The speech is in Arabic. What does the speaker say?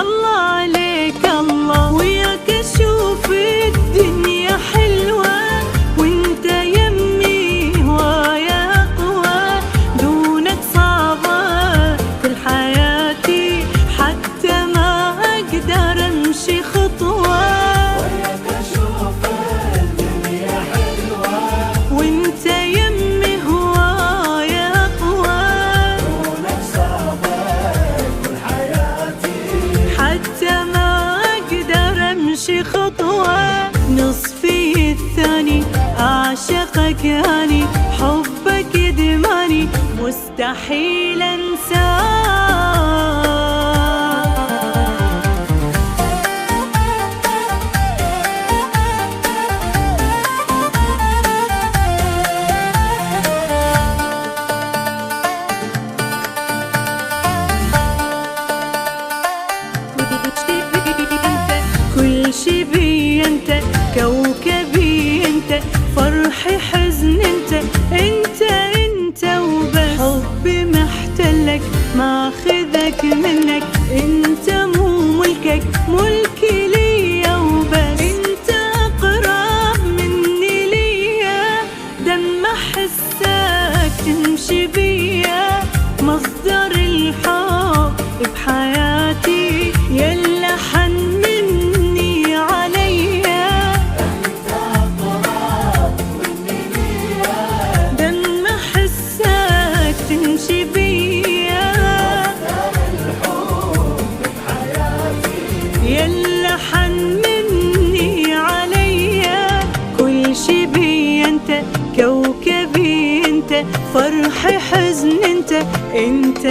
الله عليك الله، وياك اشوف الدنيا حلوة، وانت يمي هوايا اقوى، دونك صعبة كل حياتي، حتى ما اقدر امشي خطوة. وياك اشوف الدنيا حلوة، وانت يمي هوايا اقوى، دونك صعبة كل حياتي، حتى ما اقدر امشي خطوة. نصفي الثاني اعشقك هاني، حبك ادماني مستحيل انساه. كل شي بي انت، كوكبي انت، فرحي حزن انت، انت وبس. حبي محتلك ماخذك منك، انت مو ملكك ملكي ليا وبس. انت اقرب مني ليا، دم احسك تمشي بيا، مصدر الحب بحياتي، يلا حن مني عليا. انت اقرب مني ليا، دم احسك تمشي بيا، الحب بحياتي، يلا حن مني عليا. كل شي بي انت، كوكبي انت، فرحي حزن انت، انت